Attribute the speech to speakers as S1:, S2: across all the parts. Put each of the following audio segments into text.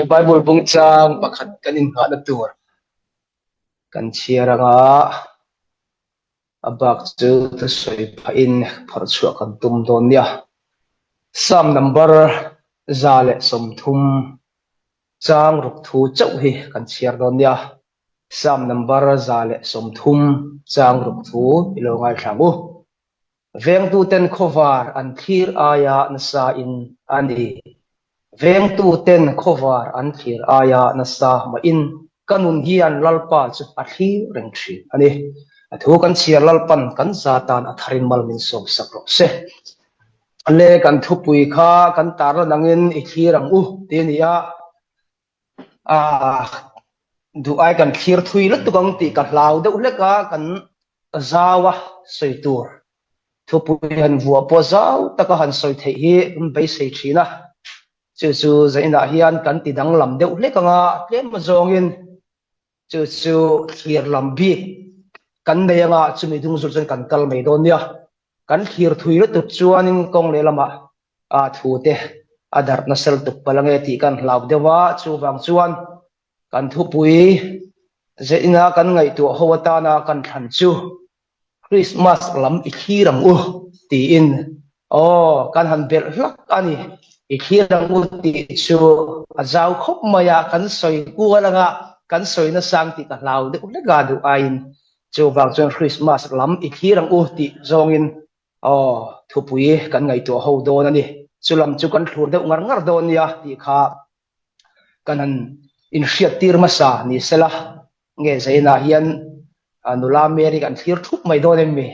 S1: Bible bung chang pakhat kanin nga na tur kan chiara nga abak chu ta soi pha in phar chu kan tum don nia sam number zale som thum chang ruk thu chau hi kan chiar don nia sam number zale som thum chang ruk thu ilongai thangu veng tu ten khovar an thir aya na sa in ani veng tu ten khovar an thir aya na sa ma in kanun hian lalpa chu a thli reng thri ani thu kan chiar lalpan kan zatan a tharin mal min som sakro se le kan thu pui kha kan tar nangin i thirang u te nia a du ai kan thir thui la tukang ti ka hlau de ule ka kan zawa soitur thu pui han vua po zau taka han soi thei hi bei sei thina chu chu zaina hian kan ti dang lam deuh hle kanga tlem ma zongin chu chu thir lam bi kan neanga chumi dung zul chen kan kal mai don nia kan thir thui la tu chuanin kong le lama a thu te adar na sel tuk palange ti kan hlaw dewa chu wang chuan kan thu pui zaina kan ngai tu howata na kan than chu Christmas lam i khiram u ti in kan han bel hlak ani i khiram u ti chu azau khop maya kan soi ku langa kan soi na sang ti ka hlaw de ule ga du ain chu wang chuan Christmas lam i khiram u ti zongin thu pui kan ngai tu ho don ani chulam chu kan thlur de ngar ngar don ya ti kha kan han in hriat tir ma sa ni sela nge zaina hian nula meri kan thir thup mai don em me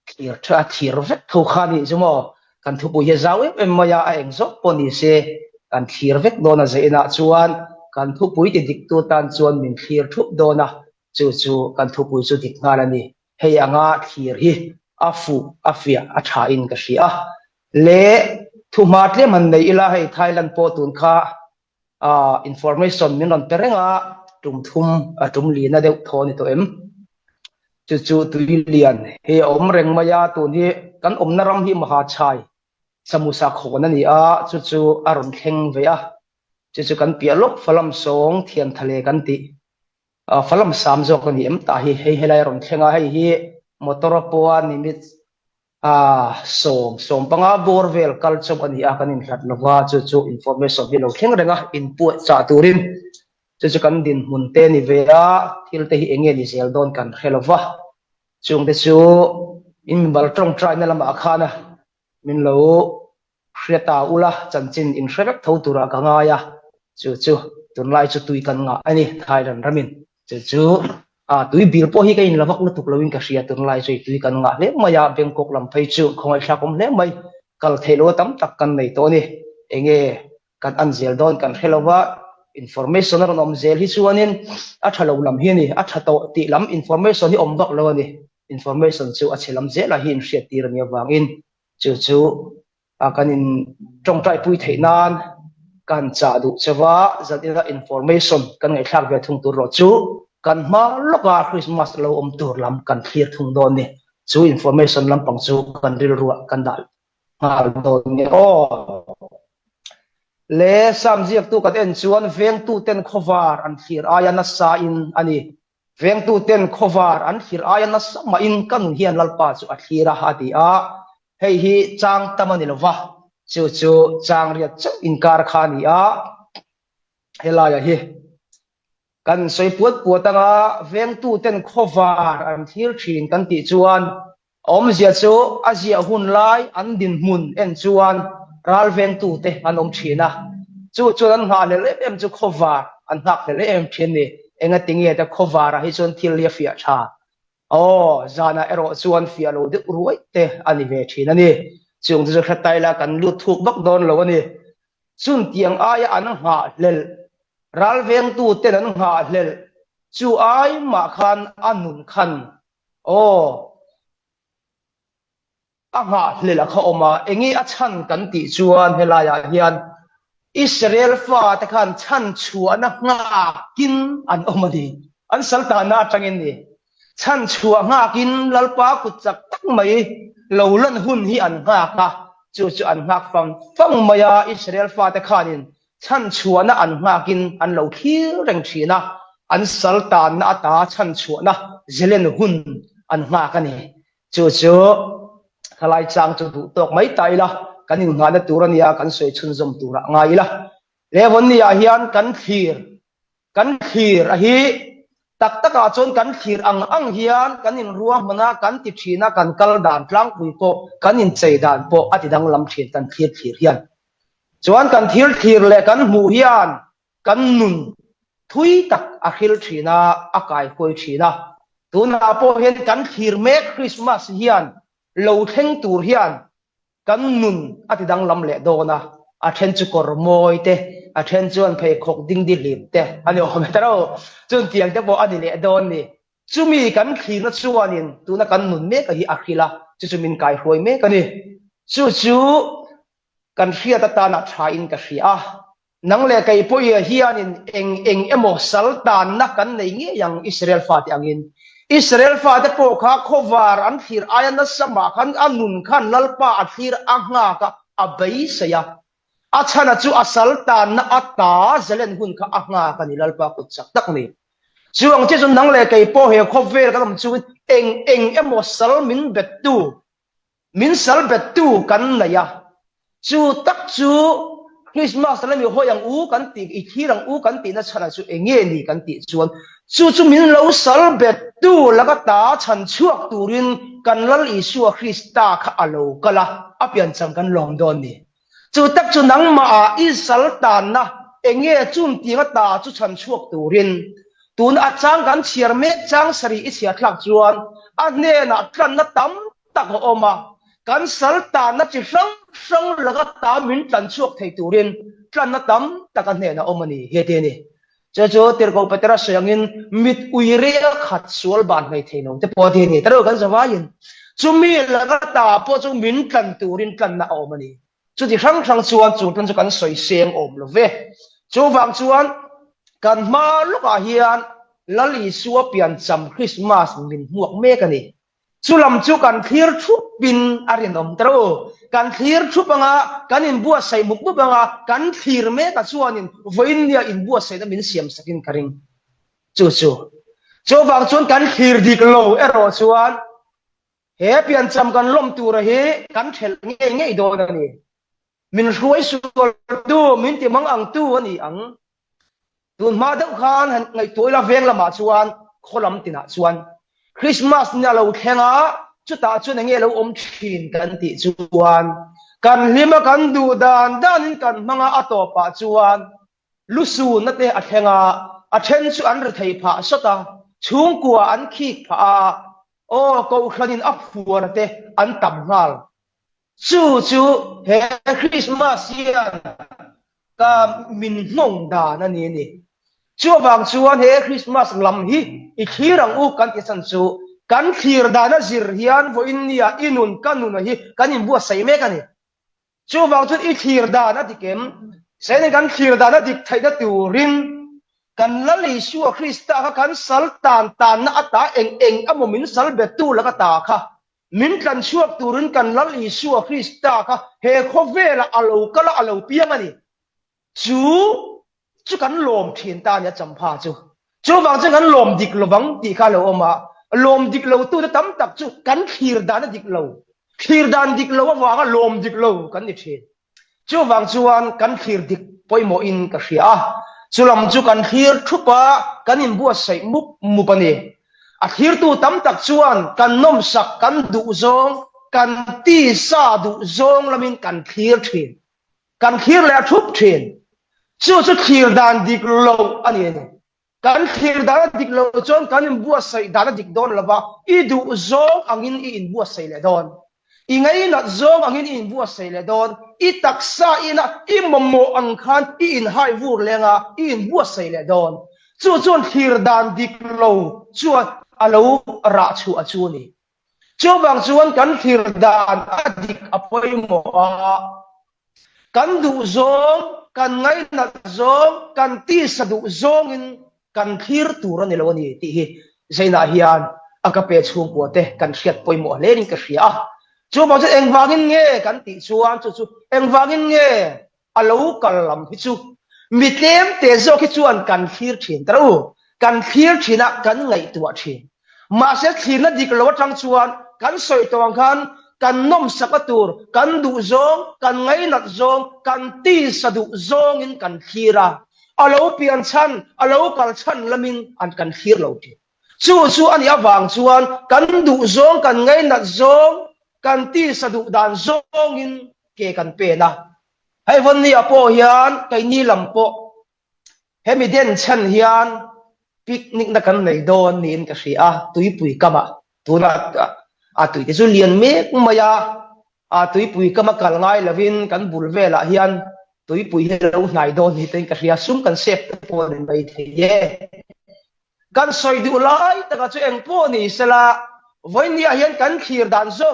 S1: thir tha thir vek tho khani chumo kan thu pu ye zau em maya a eng zok poni se kan thir vek dona zaina chuan kan thu pui ti dik tu tan chuan min thir thup dona chu chu kan thu pui chu dik ngal ani hei anga thir hi afu afia a tha in ka hria le thu ma tle man nei ila hei Thailand po tun kha information min ron perenga tum thum tum li na deuh thoni to em chu chu tuilian he om reng maya tu ni kan om naram hi maha chai samusa khona ni a chu chu aron thleng ve a chu chu kan pialok falam song thian thale kan ti falam sam zo kan em ta hi hei helai ron thlenga hei hi motor poa nimit som panga borvel kalchom ani a kan in hlat lova chu chu information hi lo thleng renga input cha turin chu chu kan din mun te ni ve a thil te hi enge ni zel don kan helova chung te chu in bal trong trai na lama khana min lo hriata ula chanchin in hrerak tho tura ka nga ya chu chu tun lai chu tui kan nga ani Thailand ramin chu chu tui bil po hi ka in lawak na tuk lawin ka hria tun lai chu tui kan nga le maya Bangkok lam phei chu khongai thlakom le mai kal thelo tam tak kan nei to ni enge kan an zel don kan helowa information ron om zel hi chuanin a thalo lam hi ni a thato ti lam information hi om bak lo ni information chu a chelam zela hi in hriat tir ni wangin chu chu kan in trong trai pui theinan kan cha du chewa zatina information kan ngai thlak ve thung tur ro chu kan ma loka Christmas lo om tur lam kan thlir thung don ni chu information lam pang chu kan ril ruwa kan dal ngal don ni le sam ziak tu kan en chuan veng tu ten khovar an thlir aya na sa in ani veng tu ten khovar an thlir aya na sa ma in kan hian lalpa chu a thira ha ti a hei hi chang tamani lova chu chu chang riat chu inkar khani a helaya hi kan soi puat puatanga veng tu ten khovar an thir thin kan ti chuan om zia chu azia hun lai an din mun en chuan ral veng tu te an om thina chu chu an ha le le em chu khovar an hak le em thin ni enga tinge ta khovar hi chon thil le fia tha zana ero chuan fia lo de ruai te ani ve thina ni chung chu khatai la kan lu thuk bak don lo ani chun tiang aya an ha lel ral veng tu te an ha lel chu ai ma khan anun khan anga lela kha oma engi a chan kan ti chuan helaya hian Israel fa ta khan chan chuana nga kin an omadi an saltana atangin ni chan chua nga kin lalpa kuchak tak mai lolan hun hi an nga ka chu chu an ngak fam maya Israel fa ta khanin chan chuana an ngakin an lo thil reng thina an saltan na ata chan chuana zelen hun an nga kani chu chu khalai chang chu du tok mai tai la kan in ngana turania kan soi chun zom tura ngai la lewon ni a hian kan khir a hi tak taka chon kan khir ang hian kan in ruang mana kan ti thina kan kal dan tlang pui ko kan in chei dan po ati dang lam thin kan khir hian chuan kan thir le kan mu hian kan nun thui tak a khil thina a kai koi thina tuna po hian kan khir me Christmas hian lo theng tur hian kan nun ati dang lam le dona a then chu kor moi te a then chuan phei khok ding di lim te ani o metaro chun tiang te bo ani le don ni chumi kan khir na chuanin tuna kan nun me ka hi akhila chu chumin kai hroi me ka ni chu kan hria ta na tha in ka hria nang le kai poi hianin eng emo saltan na kan nei nge yang Israel fa ti angin Israel fa te po kha khovar an thir ayan na sama khan anun khan lalpa athir anga ka abai saya achana chu asaltan na ata zelen hun kha anga ka ni lalpa kutsak tak ni chuang che chun nang le kai po he khover ka lam chu eng emo sal min sal betu kan na ya chu tak chu Christmas la mi hoyang u kan ti I thirang u kan ti na chana chu enge ni kan ti chuan chu min lo sal betu laga ta chan chuak turin kan lal Isu Krista kha alo kala apian cham kan long don ni chu tak chu nang ma a isal tan na enge chum ti nga ta chu chan chuak turin tun a chang kan chiar me chang sari I sia thlak chuan a ne na tlan na tam tak oma kan saltan na chi sang laga ta min tlan chuak thei turin tlan na tam taka ne na omani he te ni cho tir ko patera sayangin mit uire khat sual ban mai theinong te po te ni taro kan zawain chumi laga ta po chu min tlan turin tlan na omani chu ti sang chuan chu tlan chu kan soi seng om lo ve chu wang chuan kan ma luka hian lali suwa pian cham Christmas min muak me ka ni chulam chu kan thir thu pin arian om tro kan thir thu panga kan in bua sai muk bu panga kan thir me ka chuanin voin nia in bua sai da min siam sakin karing chu wang chuan kan thir dik lo ero chuan he pian cham kan lom tu ra he kan thel nge do na ni min ruai su du min ti mang ang tu ani ang tun ma deuh khan ngai toila veng lama chuan kholam tina chuan Christmas nia lo thenga chuta chu nge lo om thin kan ti chuan kan lima kan du danin kan manga atopa chuan lusu na te a thenga a then chu an re thei pha sota chung kwa an khi pha o ko khanin a phuar te an tam ngal chu he Christmas hian ka min ngong da na ni chu wang chuan he Christmas lam hi I thirang u kan ti san chu kan thir dana zir hian vo innia inun kanun hi kan in bua sai me kan ni chu wang chu I thir dana dikem sen kan thir dana dik thaida turin kan lali Isu Krista kha kan saltan tan na ata eng amo min sal betu laka ta kha min kan chuak turin kan lali Isu Krista kha he khovela alo kala alo piang ani chu kan lom thin ta nya champha chu wang chen kan lom dik lo wang ti kha lo oma lom dik lo tu tam tak chu kan khir dan dik lo wa lom dik lo kan ni the chu wang chuan kan khir dik poimo in ka hria chulam chu kan khir thupa kan in bua sai mu pani a khir tu tam tak chuan kan nom sak kan du zong kan ti sa du zong lamin kan khir thin kan khir le thup thin chu khir dan dik lo ani ni kan khir dan dik lo chon kan in bua sai dan dik don lawa I du zong angin I in bua sai le don I ngai na zong angin I in bua sai le don I taksa ina I momo ang khan I in hai vur lenga I in bua sai le don chon khir dan dik lo chu alo ra chu a chu ni chu bang chuan kan khir dan adik apoi mo kan du zong kan ngai na zong kan ti sa du zong in kan khir tur ani lo ni ti hi zaina hian aka pe chung po te kan hriat poimo lenin ka hria chu ba chu engwangin nge kan ti chuan chu engwangin nge alo kalam hi chu mi tlem te zo ki chuan kan thlir thin taro kan thlir thina kan ngai tua thin ma se thina dik lo tang chuan kan soi tawang khan kan nom sakatur kan du zong kan ngai nat zong kan ti sadu zong in kan thira alo pian chan alo kal chan lamin an kan thlir lo ti chu ani awang chuan kan du zong kan ngai nat zong kan ti sadu dan zong in ke kan pe na hay von ni apo hian kai ni lampo hemi den chan hian picnic na kan nei don nin ka ria tui pui kama tuna a tui te chu lian mek maya a tui pui kama kal ngai lovin kan bul vela hian tui pui he lo nai don ni ten ka ria sum kan sep po nin bai the ye kan soi du lai taka chu eng po ni sela voinia hian kan khir dan zo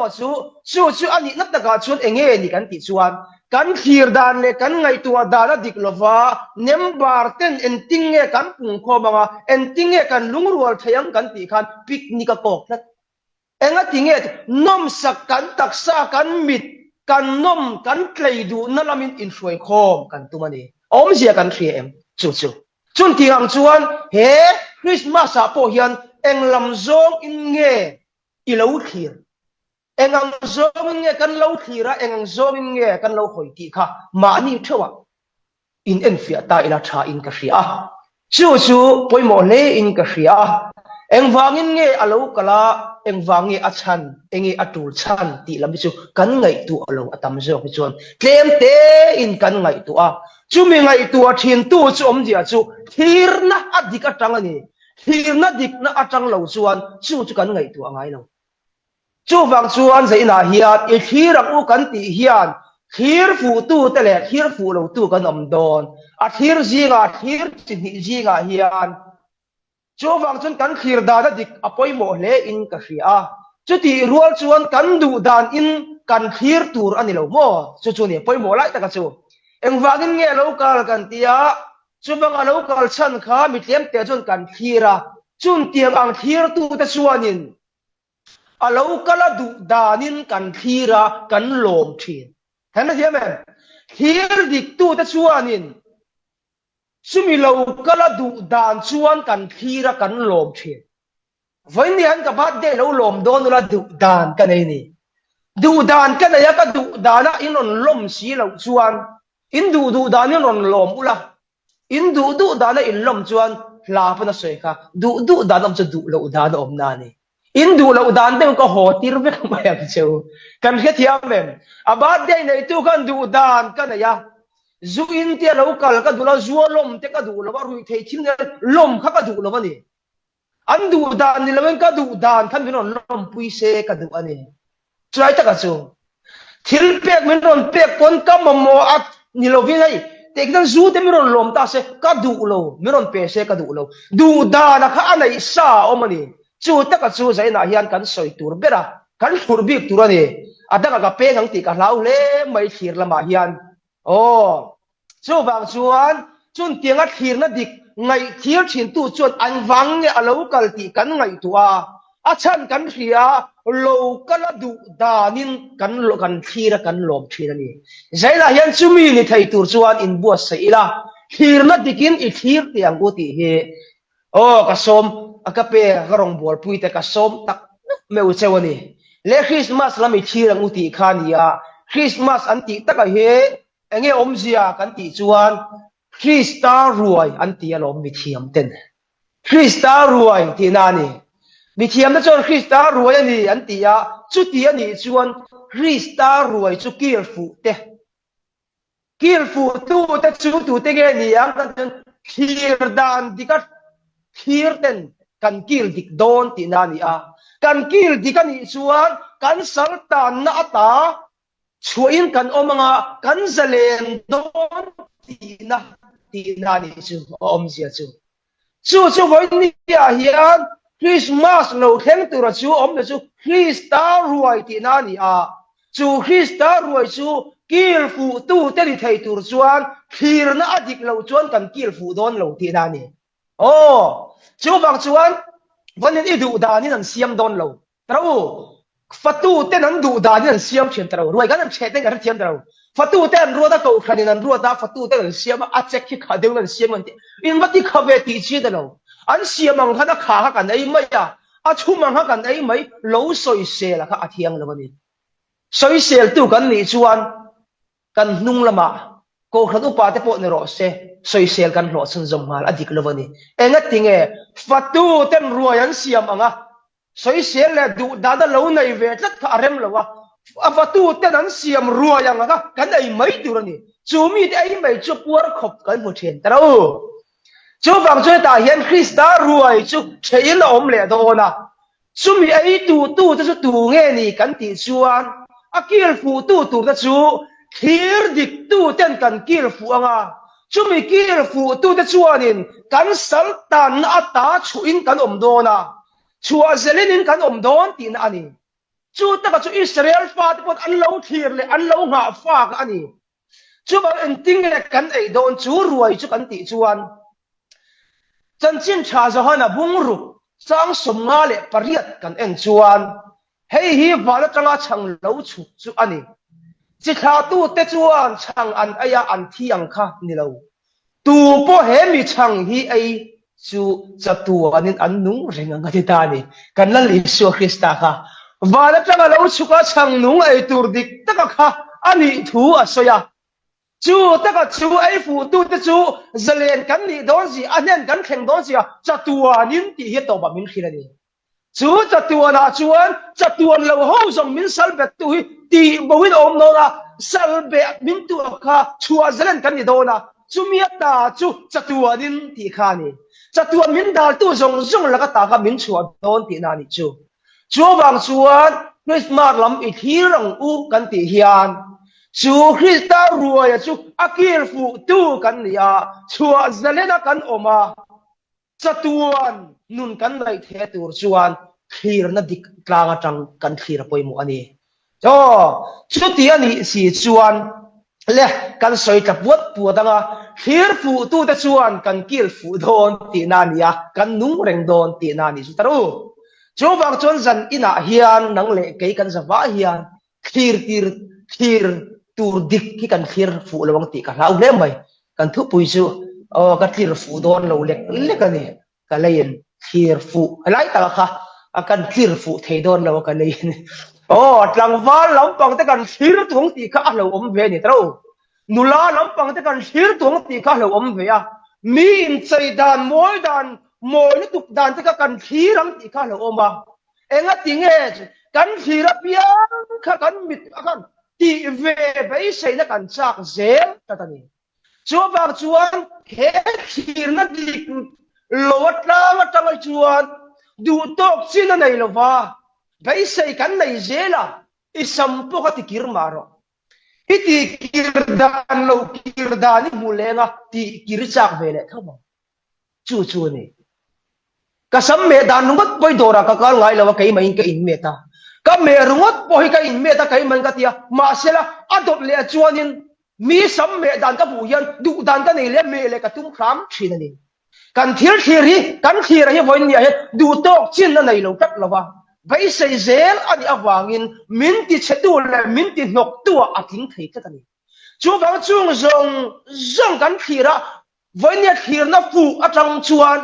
S1: chu ani nat taka chu enge ni kan ti chuan kan khir dan le kan ngai tua dana diklova nembar ten enting nge kan pung kho manga enting nge kan lungrual thayang kan ti khan picnic a kok nat enga tinge nom sak kan taksa kan mit kan nom kan klei du nalamin in hroi khom kan tumani om zia kan thri em chu chun ti ang chuan he Christmas a po hian englam zong in nge ilo khir engang zong in nge kan lo khira engang zong in nge kan lo khoi ti kha ma ni thewa in enfia ta ila tha in ka hria chu poimo le in ka hria engwangin nge alo kala engwangi achan engi atur chan ti lam chu kan ngai tu alo atam zo ki chon tlem te in kan ngai tu a chu mi ngai tu a thin tu chu om dia chu thir na adika tangani thir na dik na atang lo chuan chu kan ngai tu angai lo chu wang chuan zaina hiat e thirang u kan ti hian thir fu tu te le thir fu lo tu kan om don a thir zinga thir chi ni zinga hian chu wang chun kan khir da da dik apoi mo le in ka hria chu ti rual chuan kan du dan in kan khir tur ani lo mo chu ni poi mo lai ta ka chu eng wangin nge lo kal kan tia chu bang alo kal chan kha mi tlem te chun kan khira chun tiang ang khir tu ta chuanin alo kala du danin kan khira kan lom thin han na hiamen khir dik tu ta chuanin sumi lo kala du dan chuan kan khira kan lom thin voin ni han ka bat de lo lom don la du dan kan ei ni du dan kan ya ka du dana in on lom si lo chuan in du dan in on lom ula in du dana in lom chuan la pa na soi kha du dan om chu du lo dan om na ni in du lo dan te ko ho tir ve ma ya cheu kan he thiam mem abat de nei tu kan du dan kan ya zu in te lo kal ka du la zuo lom te ka du lo ba rui thei chim lom kha ka du lo ba ni an du dan ni lo ka du dan kan bin on lom pui se ka du ani trai ta ka chu thil pek min ron pek kon ka mo at ni lo vi hai te kan zu te min ron lom ta se ka du lo min ron pe se ka du lo du dan kha anai sa o mani chu ta ka chu zai na hian kan soi tur bera kan fur bik turani adanga ka pe ngang ti ka lau le mai thir lama hian o chu wang chuan chun tianga thir na dik ngai thir thin tu chuan an wang nge alo kal ti kan ngai tua achan kan hria lo kala du danin kan thira kan lom thira ni zaila hian chumi ni thei tur chuan in bua seila thir na dikin I thir tiang go ti he o ka som akape garong bol puite ka som tak meu chewani le Christmas lami thirang uti khania Christmas anti taka he enge omzia kan ti chuan Krista ruai anti alom mi thiam ten Krista ruai ti nani mi thiam na chon Krista ruai ani anti ya chu ti ani chuan Krista ruai chu kilfu tu ta chu tu te ge ni ang kan khir dan dikat khir ten kan kil dik don ti nani a kan kil dikani chuan kan saltan na ata chuin kan omanga kan zalen don ti na ni chu om sia chu voi ni ya hian Christmas lo thleng tur chu om na chu Krista ruai ti na ni a chu Krista ruai chu kil fu tu te ni thei tur chuan khir na adik lo chuan kan kil fu don lo ti na ni o chu bang chuan vonin I du da ni nan siam don lo trau fatu te nan du da ni nan siam chen trau ruai kan che te kan thiam trau phát tu tên rùa ta cầu khăn nên rùa ta phát tu tên xiêm á check khi khá đều nên xiêm mình in vật đi khá về tí chi đó đâu anh xiêm mang khá nó khá cái này mấy à chú mang cái này mấy lâu soi xe là khá thiang là vậy soi xe tu cái này chuan kan nung lama ko khadu pa te po ne ro se soi sel kan lo sun zom mal adik lovani enga tinge fatu ten ruayan siam anga soi sel le du da da lo nei ve tlat kha rem lowa a fatu ten an siam ruayang anga kan ai mai durani chumi te ai mai chu puar khop kan mu then taro chu bang chu ta hian krista ruai chu thein om le do na chumi ai tu chu tu nge ni kan ti chuan akil fu tu ta chu thir dik tu ten kan kil fu anga chumi kil fu tu te chuanin kan saltan ata chu in kan om dona chua zelin in kan om don tin ani chu ta chu Israel fa te pot an lo thir le an lo nga fa ka ani chu ba en ting le kan ei don chu ruai chu kan ti chuan chan chin tha zo hana bung ru sang som nga le pariat kan en chuan hei hi wala tanga chang lo chu ani chỉ khá tu tết chuan chẳng ăn ai ăn thi ăn khá ni lâu tu po he mi chẳng hi ai chu cha tu anin an nung ring ang ati ta ni kan la li su Krista kha wala tanga lo chu ka chẳng nung ai tur dik taka kha ani thu asoya chu taka chu ai fu tu te chu zalen kan ni don ji anen kan kheng don ji cha tu anin ti hi to ba min khila ni chú chặt tuan à chuan chặt tuan lâu hậu dòng min sal bet tu hi ti bowin om no na sal bet min tu kha chua zelen kan ni do na chu miat ta chu chặt tuan in ti kha ni chặt tuan min dal tu zong zong la ka ta ka min chua don ti na ni chu bang chuan Christmas lam i thirang u kan ti hian chu Krista ruaya chu akil fu tu kan ni a chua zelen kan oma chatuan nun kan lai the tur chuan khir na dik tlanga tang kan khir poimu ani cho chuti ani si chuan le kan soi ta puat puatanga khir fu tu ta chuan kan kil fu don ti na nia kan nung reng don ti na ni taru chu wang chon zan ina hian nang le ke kan zawa hian khir tur dik ki kan khir fu lawang ti ka lau le mai kan thu pui chu ka khir fu don lo lek ani ka lein khir fu lai ta kha akan khir fu thei don lo ka lein tlang wal lam pang te kan khir tuang ti kha lo om ve ni tro nula lam pang te kan khir tuang ti kha lo om ve ya mi in chei dan moi ni tup dan te ka kan khirang ti kha lo oma enga tinge kan khira piang kha kan mit akan ti ve bei sei na kan chak zel ta ta ni chu bang chuan he khir na dik lowat la tang chuan du tok chin na nei lova bei sei kan nei zela isam po ka tikir maro iti kirdan lo kirdani mulenga ti kirchak vele khama chu ni kasam me dan nungot boy dora ka kal ngai lawa kai mai ka in meta ka me rungot boy ka in meta kai man ka tia ma sela adop le chuanin mi sam me dan ka buyan du dan ka nei le me le ka tum kham thinani kan thir thiri kan thira hi voin ni he du tok chin na nei lo kat lawa vai sei zel ani awangin min ti chetu le min ti nok tu ating thei ka tani chu wang chung zong kan thira voin ni thir na fu atang chuan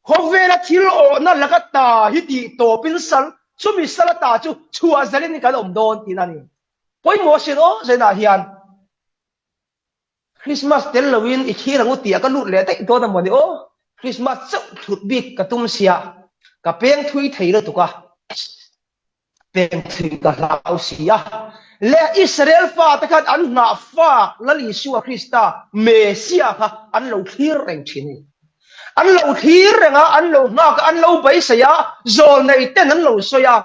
S1: hovela thil o na lakata hi ti to pin sal chumi salata chu chua zalin kan om don ti nani poi mo se no zena hian Christmas tel lawin i khirang uti ka lut le tai to na mo ni Christmas chau thut bik ka tum sia ka peng thui thei lo tuka peng thui ka lau sia le Israel fa ta khat an na fa la li suwa Krista Mesia kha an lo thir reng thini an lo thir renga an lo na ka an lo bai sia zol nei ten an lo soya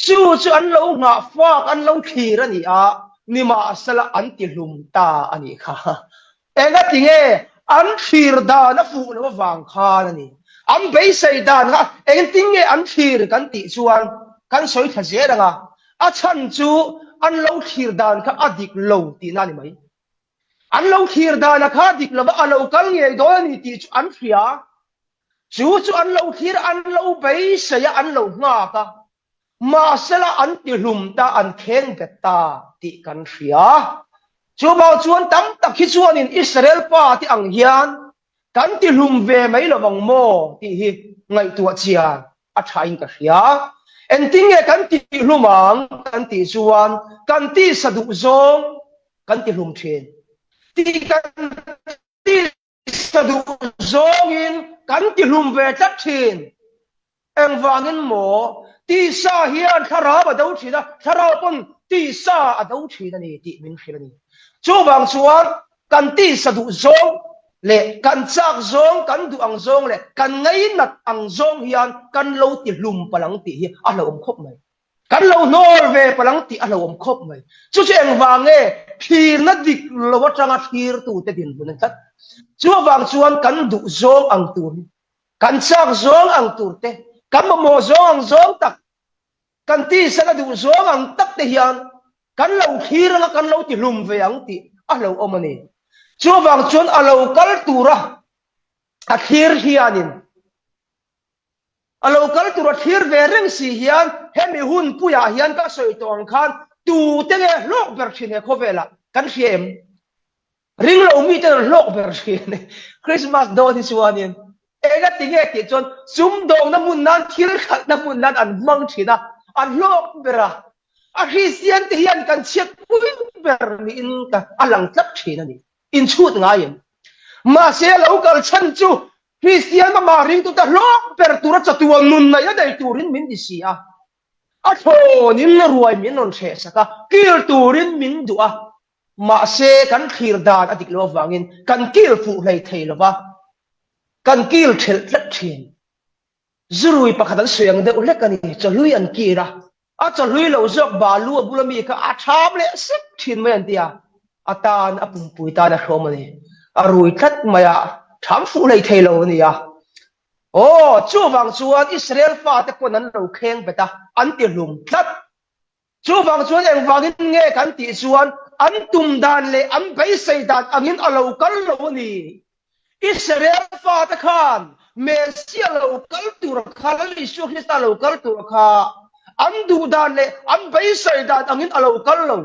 S1: chu an lo nga fa an lo thir ani a ni ma sala an ti lum ta ani kha enga tinge an thir da na fu na wang kha ni an bai sai da nga eng tinge an thir kan ti chuan kan soi tha je ranga a chan chu an lo thir dan kha adik lo ti na ni mai an lo thir dan kha dik lo a lo kal nge do ni ti chu an thria chu an lo thir an lo bai sai an lo nga ka ma sela an ti hlum ta an kheng bet ta ti kan thria chú bảo chuan tam tak khi chuan in Israel pa ti ang hian kan ti lum ve mai lo bang mo ti hi ngai tua chian a thain ka hria en tinge kan ti lumang kan ti chuan kan ti sadu zong kan ti lum thin ti kan ti sadu zong in kan ti lum ve tat thin eng wangin mo ti sa hian thara ba do thina thara pon ti sa a do thina ni ti min khilani chu bang chuan kan ti sadu zong le kan chak zong kan du ang zong le kan ngai nat ang zong hian kan lo ti lum palang ti hi a lo om khop mai kan lo nor ve palang ti a lo om khop mai chu cheng wange thir na dik lo wa tanga thir tu te din bun tat chu wang chuan kan du zong ang tur kan chak zong ang tur te kan mo zong ang zong tak kan ti sa du zong ang tak te hian kan lo thir na kan lo ti lum ve ang ti a lo om ani chu wang chuan a lo kal tura a thir hianin a lo kal tura thir ve reng si hian hemi hun puya hian ka soi tong khan tu te nge lok ber thine khovela kan hiem ring lo mi te lok ber thine Christmas do ti chuanin ega tinge ti chon sum dong na mun nan thir khat na mun nan an mang thina an lok bera a Christian te hian kan chiat puin ber ni in ka alang tlap thina ni in chut ngayen ma se local chan chu Christian ma ring tu ta lok per tura chatuan nun na ya dai turin min di sia a thon in ruai min non the saka kil turin min du a ma se kan khir dan adik lo wangin kan kil fu hlei thei lova kan kil thel tlat thin zurui pakhadan suyang de ulek ani chalui an kira a chalui lo zok balu bulami ka a tham le sik thin mai an tia atan apum pui ta na hlomani arui tlat maya tham fu lei theilo ni ya o chu wang chuan Israel fa te ponan lo kheng beta an ti lum tlat chu wang chuan eng wangin nge kan ti chuan an tum dan le an bei sei dan angin alo kal lo ni Israel fa te khan Mesia lo kal tur khala li shu Krista lo kal tur kha an du dan le an bei sei dan angin alo kal lo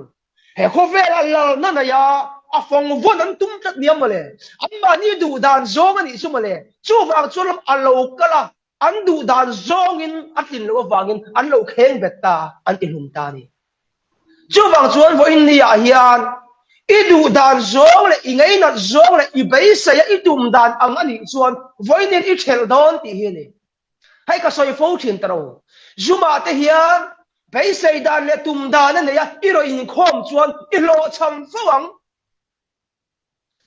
S1: he kho ve la na na ya a phong von an tum tat niam male amma ni du dan zong ani su male chu wang chulam alo kala an du dan zong in atin lo wangin an lo kheng betta an ti hum ta ni chu wang chuan vo in ni a hian i du dan zong le i ngai na zong le i bei sa ya i tum dan ang ani chuan vo in i thel don ti hi ni hai ka soi fo thin taro zuma te hian bei sei dan le tum dan ne ya i ro in khom chuan i lo cham fawang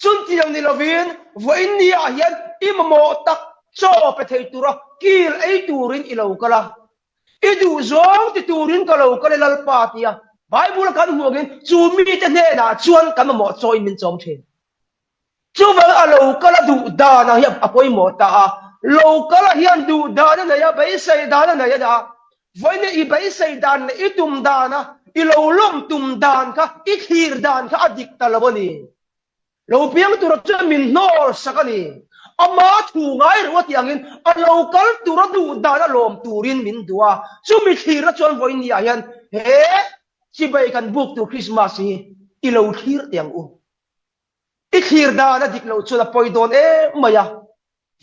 S1: chun tiang ni lovin voin ni a hian imamo tak cho pe thei tura kil ei turin i lo kala i du zong ti turin ka lo kala lal pa tia bible kan huagin chu mi te ne na chuan kan mo choi min chom the chu wang a lo kala du da na hian apoi mo ta a lo kala hian du da na ya bei sei da na ya da voin i bei sei dan ne i tum da na i lo lom tum dan ka i khir dan ka adik talaboni lo piang tu ra min nor sakani ama thu ngai ro ti angin a local tu ra du da na lom turin min dua chu mi thira chon voin ya yan he chi bai kan book tu Christmas hi i lo thir tiang u i thir da na dik lo chu la poi don e maya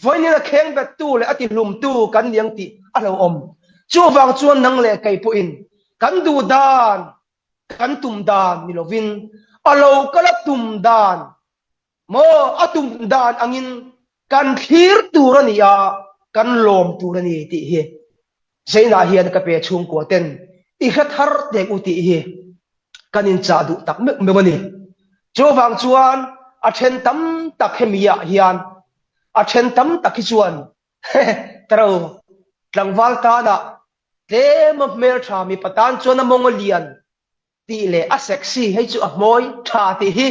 S1: voin ni na kheng bet tu le ati lum tu kan niang ti a lo om chu wang chuan nang le kai pu in kan du dan kan tum dan mi lovin a lo kala tum dan mo atum dan angin kan thir turania kan lom turani ti hi seina hian ka pe chung ko ten i khathar te u ti hi kanin cha du tak mek me mani chowang chuan a then tam tak hemia hian a then tam tak hi chuan taro tlangwal ta na te ma mer tha mi patan chuan a mongolian ti le a sexy hei chu a moi tha ti hi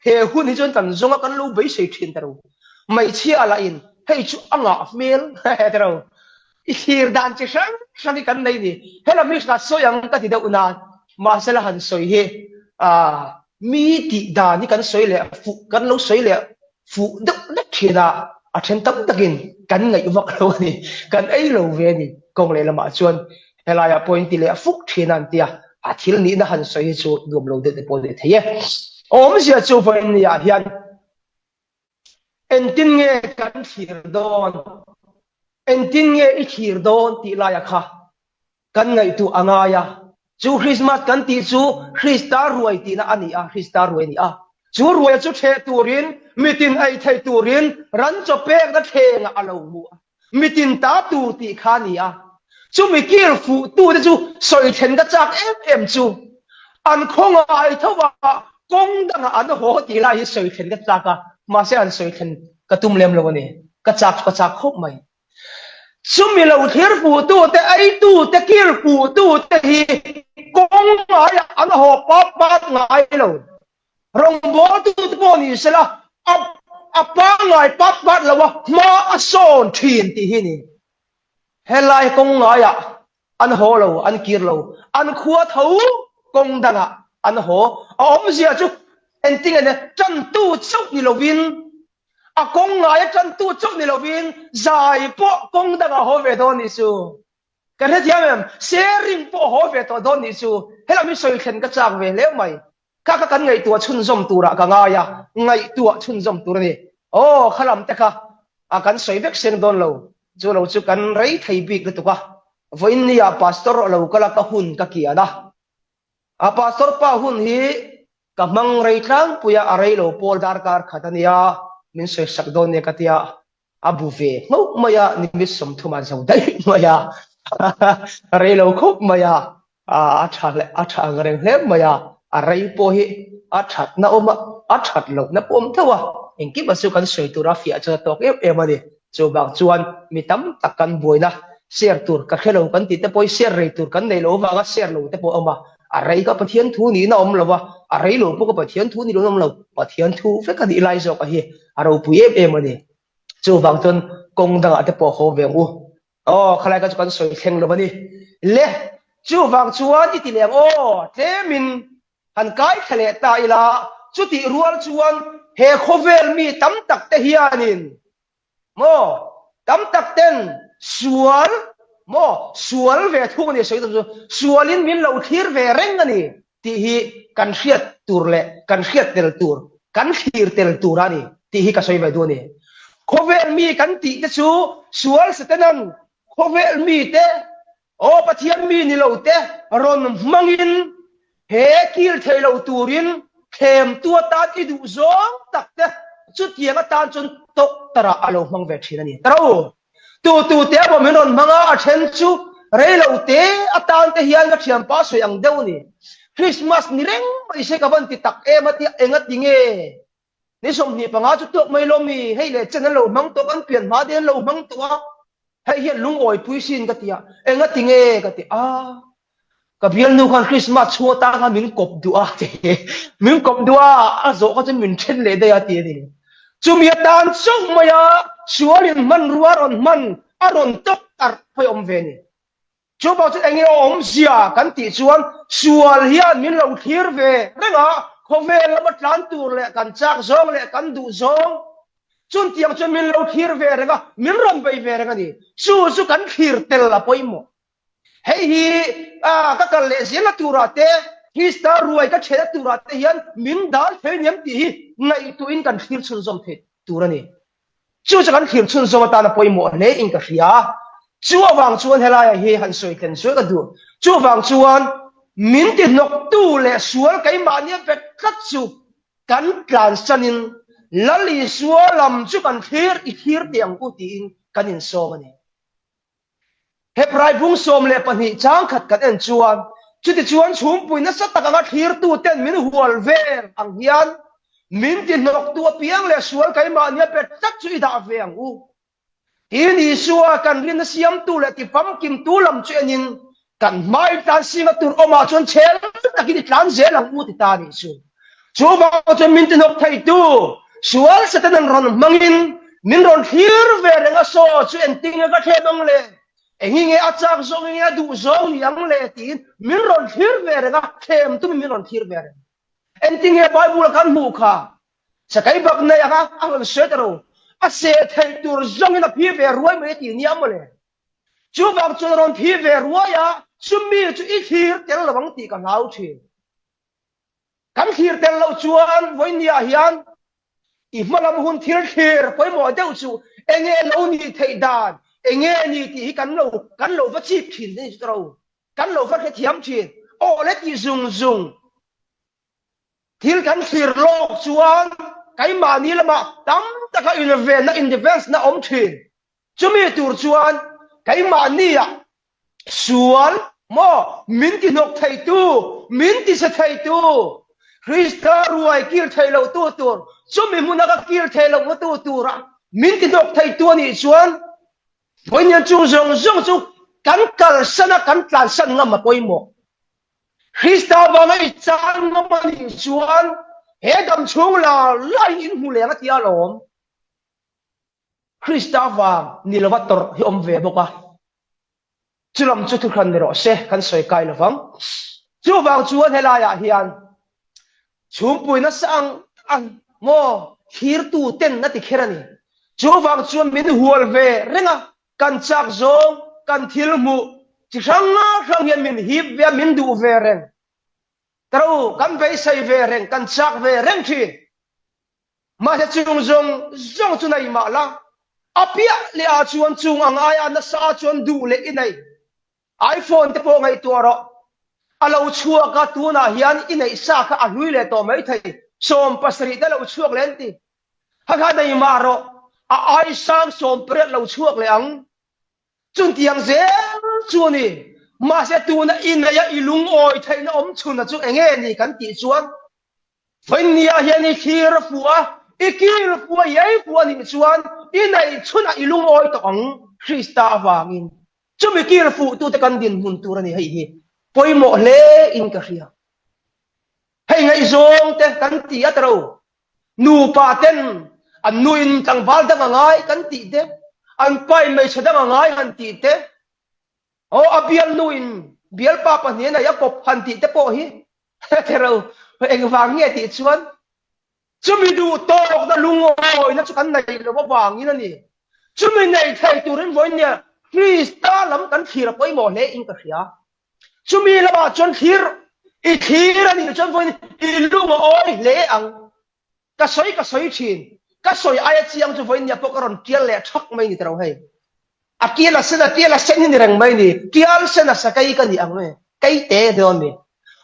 S1: he hun hi chon tan zonga kan lu bei sei thin taro mai chi ala in hei chu anga mel taro i thir dan chi sang kan nei ni hela mi na soyang ka ti da una ma sela han soi he mi ti da ni kan soi le fu kan lo soi le fu dak thina a then tam takin kan ngai wak lo ni kan ei lo ve ni kong le lama chuan hela ya point ti le fuk thina an tia a thil ni na han soi chu gom lo de pol de theye om sia chu vai ni a hian en tin nge kan thir don en tin nge I thir don ti la ya kha kan ngai tu anga ya chu Christmas kan ti chu Christa ruai ti na ani a Christa ruai ni a chu ruai chu the turin mitin ai thai turin ran cho pek da the nga alo mu mitin ta tu ti kha ni a chu mi kil fu tu de chu soi then da chak em chu an khong ai thawa kong da nga an ho ti la hi soi then da chaka ma se an soi then ka tum lem lo ni ka chak khop mai sumi lo thir pu tu te ai tu te kir pu tu te hi kong ngai an ho pa ngai lo rong bo tu te bo ni sela pa ngai pa lo wa ma a son thin ti hi ni helai kong ngai an ho lo an kir lo an khua thau kong danga an ho om sia chu en ting ane chan tu chuk ni lo win a kong ngai chan tu chuk ni lo win zai po kong danga ho ve don ni su kan he thiam sharing po ho ve to don ni su hela mi soi khen ka chak ve le mai ka kan ngai tua chun zom tura ka nga ya ngai tua chun zom tur ni o khalam te kha a kan soi vek seng don lo chu kan rei thei bik le tu ka voin ni a pastor lo kala ka hun ka kia da a pastor pa hun hi ka mang rei tlang puya a rei lo pol dar kar khatania min soi sak don ne katia abu ve ngo maya ni mi som thuma zau dai maya rei lo khop maya a tha ngareng hlem maya a rei po hi a that na oma a that lo na pom thawa engki basu kan soi tura fia cha tok em ani chu bang chuan mi tam takan boina share tur ka khelo kan ti te poi share rei tur kan nei lo wa ga share lo te po oma a rei ka pathian thu ni na om lowa a rei lo po ka pathian thu ni lo om lo pathian thu fe ka di lai zo ka hi a ro pu em ani chu bang chon kong dang ate po ho ve u o khalai ka kan soi thleng lo bani le chu bang chuan ti leng o te min han kai thale ta ila chu ti rual chuan he khovel mi tam tak te hianin mo tam tak ten sual mo sual ve thu ni soi tu sualin min lo thir ve reng ani ti hi kan hriat tur le kan hriat tel tur kan thir tel tur ani ti hi ka soi ve du ni khovel mi kan ti te chu sual setenan khovel mi te o pathian mi ni lo te ron mangin he kil thei lo turin khem tua ta ti du zong tak te chu tianga tan chun tok tara alo mang ve thina ni taro tu te bo menon manga a then chu rei lo te atan te hian ga thiam pa so yang deu ni Christmas ni reng mai se ka ban ti tak e ma ti enga tinge ni som ni panga chu tok mai lo mi hei le chen lo mang to kan pian ma den lo mang to hei hian lung oi puisin ka tia enga tinge ka ti a ka bial nu khan Christmas chu ta ka min kop dua te min kop dua a zo ka chen min chen le de ya ti ni chu mi tan chung maya sualin man ruar on man aron tok tar phai om ve ni chu ba chu engi om sia kan ti chuan sual hian min lo thir ve renga khovel ma tlan tur le kan chak zong le kan du zong chun tiang chun min lo thir ve renga min ron bei ve renga ni chu kan thir tel la poimo hei hi ka kal le zela turate hi star ruai ka chhe turate hian min dal the niam ti hi ngai tu in kan thir chun zom the turani chu kan thir chun zom ta na poimo le in ka hria chu awang chuan helai hi han soi ten soi ka du chu awang chuan min ti nok tu le sual kai ma nia vet khat chu kan tlan sanin lali sualam chu kan thir I thir tiang ku ti in kan in so mani he prai bung som le pani chang khat kan en chuan chu ti chuan chhum pui na sa taka thir tu ten min hual ver ang hian min ti nok tu piang le sual kai ma nia pet tak chu I da ve ang u in isua kan rin siam tu le ti pam kim tu lam chenin kan mai tan singa tur oma chon chel takini tlan zel ang u ti ta ni su chu ba chon min tin hok thai tu sual satanan ron mangin min ron hir ve renga so chu en tinga ka the dong le engi nge achak zong nge du zong yang le tin min ron hir ve renga them tu min ron hir ve en tinga bible kan mu kha sakai bak na ya ka ang setero a se thei tur zong na phi ve ruai me ti niam le chu bang chu ron phi ve ruai ya chumi chu I thir tel lawang ti ka lau thi kan khir tel lo chuan voi nia hian i malam hun thir khir poi mo deuh chu enge lo ni thei dan enge ni ti kan lo va chi phin ni tro kan lo va khe thiam thin o le ti zung thil kan khir lo chuan cái mà ni lama tam ta ka in defense na om thin chumi tur chuan cái mà ni à sual mo min ti nok thei tu min ti sa thei tu Krista ruai kir thei lo tu tur chumi muna ka kir thei lo tu tur min ti nok thei tu ni chuan voi nyan chu zong chu kan kal sana kan tlan san ngam ma poi mo Krista ba ngai chan ngam ma ni chuan he dam chung la lai in hu le nga tia lom Krista wa ni lo tor hi om ve boka chulam chu thu khan ro se kan soi kai lovang chu wang chuan hela ya hian chum pui na sang ang mo khir tu ten na ti kherani chu wang chuan min hual ve renga kan chak zong kan thil mu chi ranga rang hian min hip ve min du ve ren tro kan ve sai ve ren kan chak ve reng thi ma cha chung zong chu nai ma la apia le a chuan chung ang aya na sa chuan du le inai iPhone te po ngai tuaro alo chua ka tu na hian inai sa kha a hlui le to mai thei som pasri te lo chuak len ti ha kha dai ma ro a ai sang som pre lo chuak le ang chun tiang zel chu ni ma se tu na inai ya ilung oi thei na om chuna chu enge ni kan ti chuan phai nia hian ni khir fuwa ikir fuwa yai fuwa ni chuan inai chuna ilung oi to ang Krista awangin chumi kir fu tu te kan din hun tur ani hei hi poi mo le in ka ria hei ngai zong te kan ti atro nu pa ten an nu in tang bal da ngai kan ti te an pai mai chada ngai han ti te o abial nu in bial pa pa ne na ya pop han ti te po hi tero eng wang nge ti chuan chumi du to da lungo na chu kan nai lo wang in ani chumi nei thai turin voi nia Krista lam kan khir poi mo le in ka khia chumi lama chon khir I khir ani chon voi I lu mo oi le ang ka soi thin ka soi ai chiang chu voi nia pokaron kial le thak mai ni tro hai akiela sen ni rang mai ni kial sen sa kai ka ni ang me kai te do me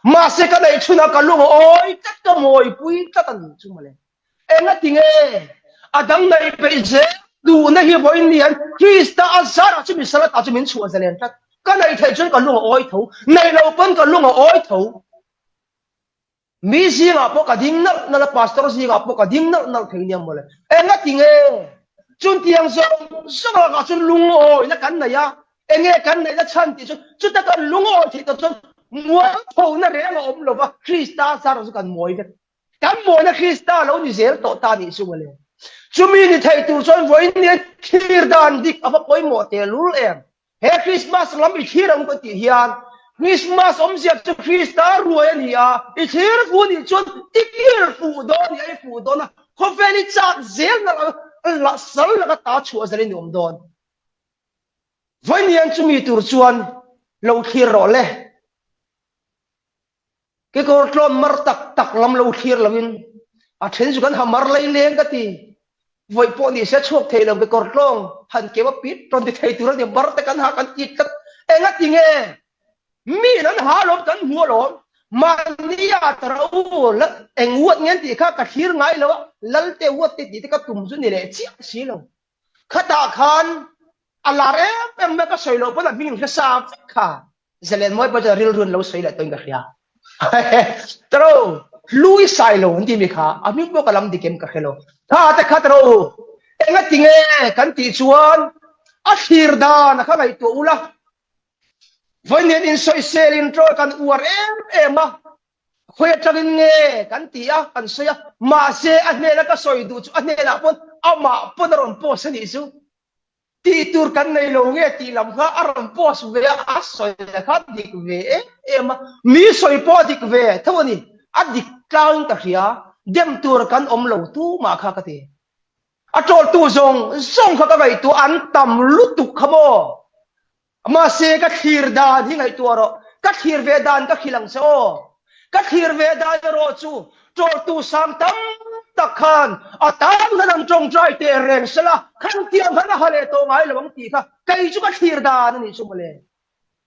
S1: ma se ka dai chuna ka lu mo oi tak ka moi pui ta tan chu ma le enga tinge adang nai pe je du na hi voi ni an Krista azara chu mi salat a chu min chu azalen tak ka nai thai chon ka lu oi tho nai lo pon ka lu oi tho mi si nga po ka ding na pastor si nga po ka ding na thei niam mole enga tinge chun tiang so ka chun lung oi na kan na ya enge kan na na chan ti chu ta kan lung oi thi to chon mo tho na re nga om lo ba Krista azara chu kan moi ve kan moi na Krista lo ni zel to ta ni chu mole chumi ni thai tur chon voi ni khir dan dik apa poi mo te lul em he Christmas lam I khiram ko ti hian Christmas om siap chu Krista ruai an hi a I khir fu ni chon tikir fu do ni ai fu do na kho fe ni chak zel na la sal la ta chu azali ni om don voi ni an chumi tur chuan lo khir ro le ke ko tlom mar tak lam lo khir lawin a then chu kan hamar lai leng ka ti voi po ni se chok thei lo be kor tlong han ke wa pit ton ti thei tur ni bar te kan ha kan it kat enga tinge mi nan ha lo kan hu lo mania trau la eng wat ngen ti kha ka thir ngai lo lal te wat ti ka tum chu ni le chi si lo khata khan alare em me ka soi lo pa na min ka sa kha zelen moi ba ja ril run lo soi la toin ka khia trau lui sai lo ndi mi kha ami bo kalam dikem ka khelo tha ta khatro enga tinge kan ti chuan a thir da na kha ngai to ula voi nen in soi sel in tro kan uar em ma khoi tagin nge kan ti a kan soya ma se a ne la ka soi du chu a ne la pon ama pon ron po se ni su ti tur kan nei lo nge ti lam kha aron po su ve a soi kha dik ve em mi soi po dik ve thoni adik tlang ka hria dem tur kan om lo tu ma kha ka ti a tol tu zong kha ka vai tu an tam lu tu khamo ma se ka khir dan hi ngai tu ro ka khir ve dan ka khilang so cái thiền về đại rồi chú cho tu sang tâm đặc khan à tam là đang trồng trái tề rèn sẽ là khăn tiêm hắn là hale to ngay là bằng tì kha cây chú cái thiền đà này chú mà lệ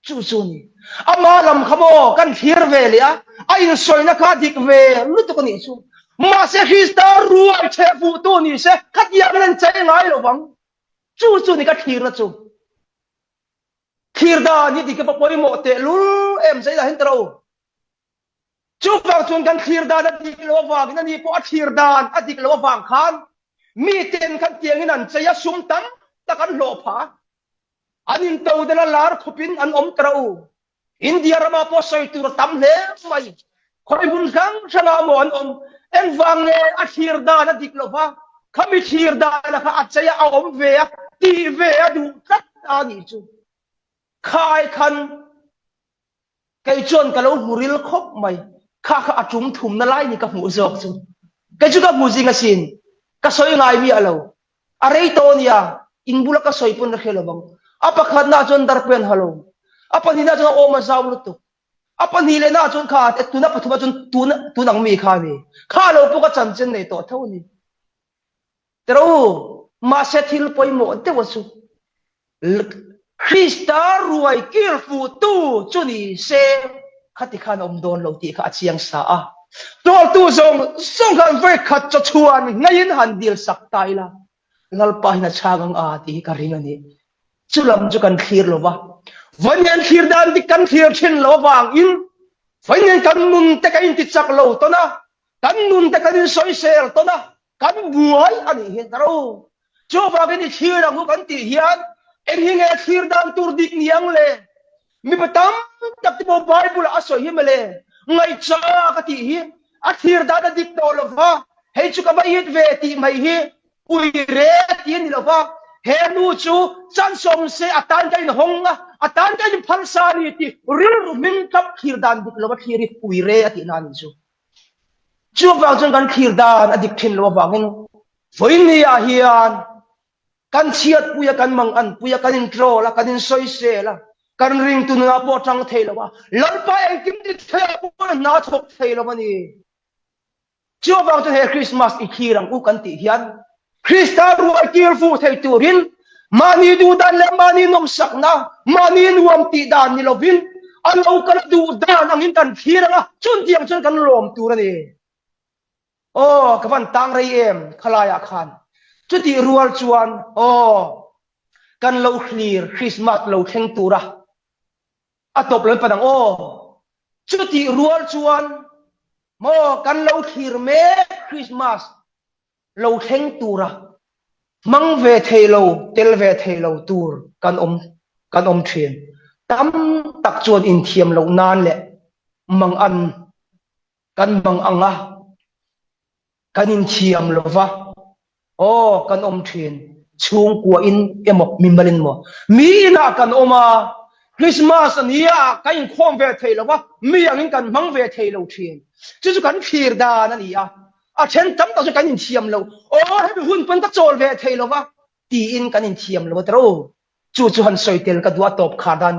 S1: chú chú ni ama làm khamo kan thiền về lẽ ai soi na khá dik về lúc tôi còn ni chú mà sẽ Christa ruồi che phụ tu ni sẽ khát yam lên chạy ngay là bằng chú chú ni cái thiền là chú thiền đà như thì cái bọc mộ tệ lú em sẽ là hết đâu chú vàng chuan kan thiền đàn adik lo vàng nên đi po thiền đàn adik lo vàng khan mi ten kan tiang in an chaya sum tam ta kan lo pha anin to de la lar khupin an om trau India rama po soi tur tam le mai khoi bun khang changa mo an om en vàng ne a thiền đàn adik lo va khami thiền đàn la kha chaya a om ve ti ve du tat ani chu khai khan cái chuan ka lo muril khop mai kha kha atum thum na lai ni ka mu zok chu cái chu ka mu jing a sin ka soi ngai mi alo arei to nia inbula ka soi pun khelo bang apa khat na chon dar pen halo apa ni na chon o ma zaw lu tu apa ni le na chon kha te tu na pathu chon tu nang mi kha ni kha lo pu ka chan chen nei to thau ni tero ma se thil poi mo te wa su Krista ruai kir fu tu chu ni se khati khan om don lo ti kha chiang sa a tol tu song kan ve khat cho chuan ngain han dil sak tai la ngal pa hina chagang a ti ka ring ani chulam chu kan khir lo wa vanyan khir dan ti kan khir thin lo wang in vanyan kan nun te ka in ti chak lo to na kan nun te kan soi sel to na kan buai ani he taro chu wa ke ni khir ang kan ti hian en hi nge khir dan tur dik niang le mi batam tak ti Bible aso hi male ngai cha ka ti hi a thir da da dik to lo va hei chu ka ba hit ve ti mai hi ui re ti ni lo va he nu chu chan som se atan kai hong atan kai phal sa ni ti ril min kap khir dan dik lo va khiri ui re ati na ni chu va chung kan khir dan adik thin lo va ngin voi ni a hian kan chiat puya kan mang an puya kan intro la kan in soi se la kan ring tu na po tang thei lo wa lal pa en kim ti thei po na thok thei lo mani chu bang tu he Christmas i khirang u kan ti hian Krista ru a kir fu thei turin mani du dan le mani nom sak na mani nuam ti dan ni lovin an lo kan du dan ang in kan khiranga chun tiang chun kan lom tu ra ni oh ka van tang rei em khalaya khan chu ti rual chuan oh kan lo clear Christmas lo theng tura atop lo padang oh chu ti rual chuan mo kan lo clear me Christmas lo theng tura mang ve thelo tel ve thelo tur kan om thien tam tak chuan in thiam lo nan le mang an kan mang anga kan in thiam lo va oh kan om thien chung kwa in emo mimbalin mo mi na kan oma Christmas ania kan khom ve thei lo wa mi angin kan mang ve thei lo thien chu kan phir da na nia a then tam ta chu kan in thiam lo oh he hun pan ta chol ve thei lo wa ti in kan in thiam lo tro chu han soitel ka dua top khadan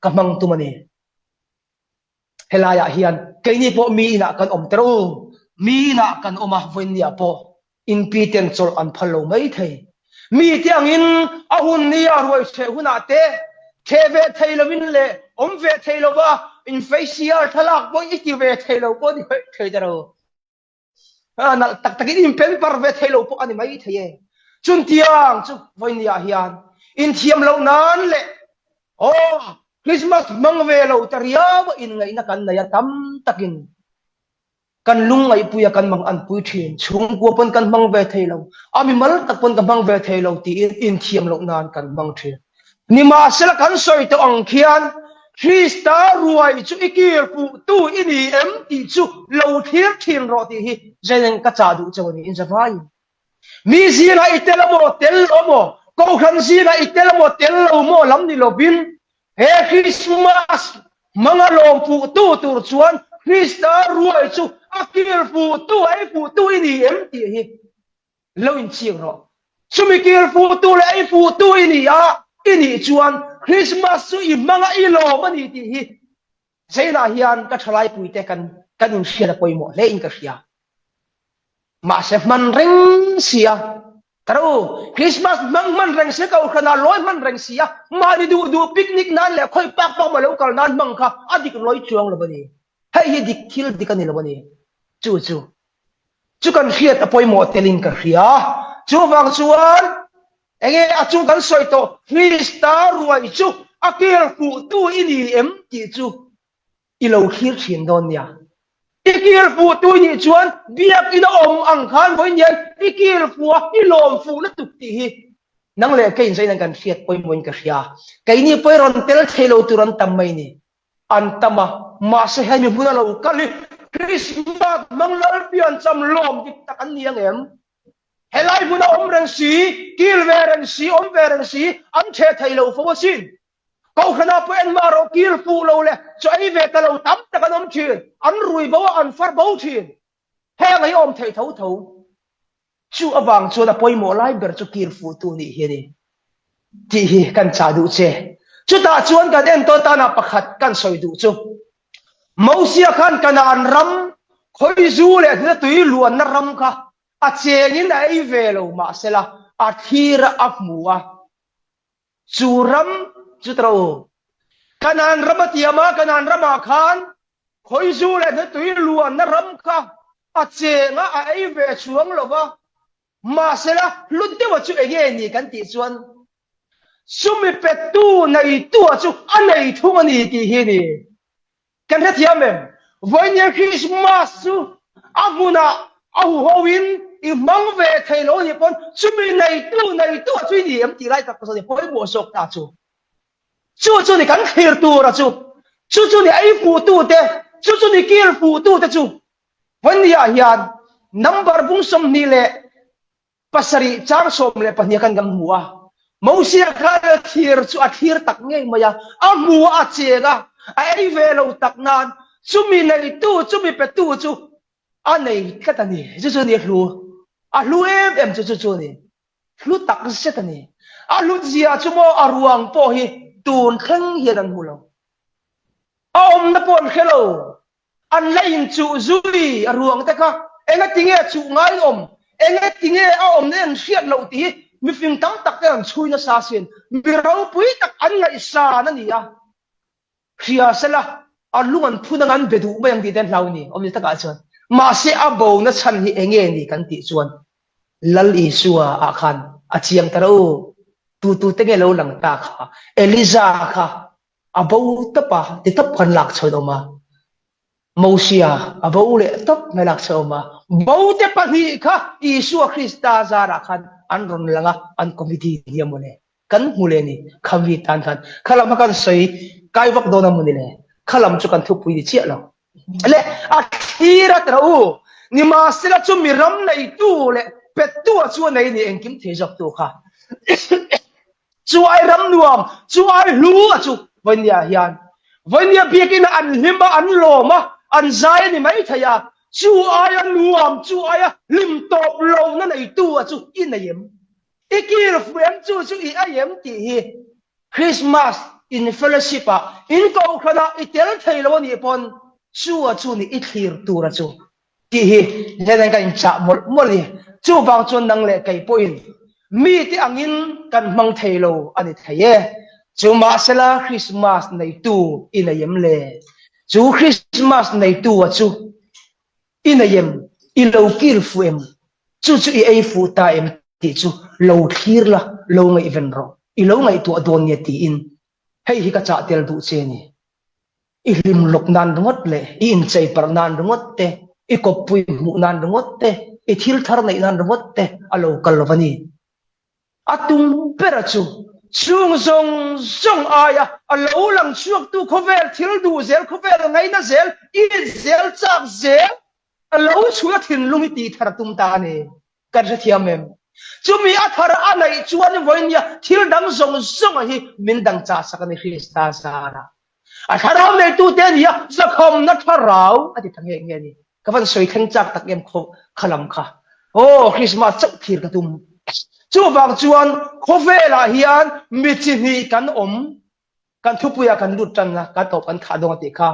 S1: ka mang tu mani helaya hian ke ni po mi na kan om tro mi na kan oma voin nia po in piten chol an phalo mai thei mi tiang in ahun nia roi che huna te theve theilovin le om ve theilova in facial thalak boy iki ve theilo po ni thei daro na tak tak in pen par ve theilo po ani mai thei chun tiang chu voin nia hian in thiam lo nan le oh Christmas mang ve lo taria in ngai na kan na ya tam takin kan lung ngai puya kan mang an pui thin chung ko pon kan mang ve theilo ami mal tak pon kan mang ve theilo ti in thiam lo nan kan mang thin ni ma sel kan soi to ang khian Krista ruai chu ikir pu tu ini em ti chu lo thir thin ro ti hi zen ka cha du chawani in javai mi zina itelamo tel omo ko khan zina itelamo tel omo lam ni lo bin he Christmas manga lom pu tu tur chuan Krista ruai chu akir fu tu ini em ti hi lo in chiang ro sumi kir fu tu le ai fu tu ini ya ini chuan Christmas chu i manga i lo mani ti hi sei na hian ka thalai puite kan in hria poimo le in ka hria ma se man reng sia taro Christmas man reng se ka khana loi man reng sia ma ni du picnic nan le khoi pak ma lo kal nan mang kha adik loi chuang lo bani hei hi dik thil dikani lo bani chu kan hriat apoimo telin ka hria chu wang chuan enge achu kan soi to Krista ruai chu akil fu tu ini em ti chu ilo khir thin don nia ikil fu tu ni chuan biak ina ang khan voi nian ikil fu ilom fu na tuk ti hi nang le kein sai nang kan hriat poimo ka hria kai ni poiron tel thelo turan tam mai ni an tama ma se hai mi huna lo kali Christmas manglal pian cham lom dik takan niang em helai huna reng si kil veren si veren si an the thailo fo sin kau khana po en maro kil fu lo le cho ai ve ka lo tam takan thin an rui bo an far bo thin he ngai thei tho chu awang chu na poimo lai ber chu kil fu tu ni hi ni ti hi kan cha du che chu ta chuan kan en to ta na pakhat kan soi du chu Mausia khan kana an ram khoi zu le na tui luan na ram kha a chengin ai velo ma sela a thira afmuwa chu ram chu tro kanan ramatiama kanan rama khan khoi zu le na tui luan na ram kha a chenga ai ve chuang lova ma sela lutte wa chu ege ni kan ti chuan sumi petu nei tu chu anei thungani ki hi ni kan the thiamem voinia Christmas su amuna ahu hoin I mang ve thailo ni pon sumi nei tu chui ni em ti lai tak so ni poi mo sok ta chu ni kan khir tu ra chu ni ai fu tu te chu ni kil fu tu te chu voinia hian number bung som ni le pasari chang som le pania kan gam huwa Mausia kha thir chu a thir tak ngei maya amu a chega ai velo tak nan chumi nei tu chumi pe tu chu anei khatani chu ni lu em chu ni lu tak setani lu zia chu mo aruang po hi tun kheng hian mulo na pon khelo an lein chu zui aruang ta kha enga tinge chu ngai enga tinge nen hriat lo ti mi fing tam tak kan chui na sa sin mi rau pui tak an ngai sa na ni ya hria sela alungan phuna ngan bedu mayang di den hlaw ni omni taka chuan ma se abo na chan hi enge ni kan ti chuan lal isua a khan a chiang taro tu te nge lo lang ta kha Eliza kha abo ta pa ti tap kan lak choi ma Mausia abo le tap me lak choi ma bo te pa hi kha Isua Krista zara khan an ron langa an committee hiamone kan mule ni khawi tan khan khalam kan soi kai vak do na munile khalam chu kan thu pui chi lo le a thira tro ni ma sila chu mi ram nei tu le pet tu chu nei ni engkim the jok tu kha chu ai ram nuam chu ai lu chu vonia hian vonia bikin an hima an loma an zai ni mai thaya chu ai an nuam chu ai lim top lo na nei tu chu in ayem ikil friend chu I ayem ti hi Christmas in fellowship in ko khana itel thailo ni pon chu ni ithir tu ra chu ti hi hedan kan cha mol ni chu bang chon nang le kai point mi ti angin kan mang thailo ani thaye chu ma sela Christmas nei tu in ayem le chu Christmas nei tu chu in ayem ilo kil fuem chu I ai fu ta em ti chu lo thir la lo ngai ven ro ilo ngai tu adon ye ti in hei hi ka cha tel du che ni I lim lok nan ngot le I in chei par nan ngot te I kopui mu nan ngot te I thil thar nei nan ngot te alo kalwani atung pera chu chung zong aya alo lang chuak tu khovel thil du zel khovel ngai na zel I zel chak zel alo chua thin lungi ti thar tum ta ni kan sa thiamem chumi athar anai chuan voinia thil dang zong hi min dang cha sakani Krista sara a tharau nei tu te nia zakhom na tharau ati thange nge ni kavan soi kheng chak tak em kho khalam kha Christmas chak thir ka tum chu wang chuan khovela hian mi chi ni kan kan thupuya kan lut tan na ka to kan kha dong ti kha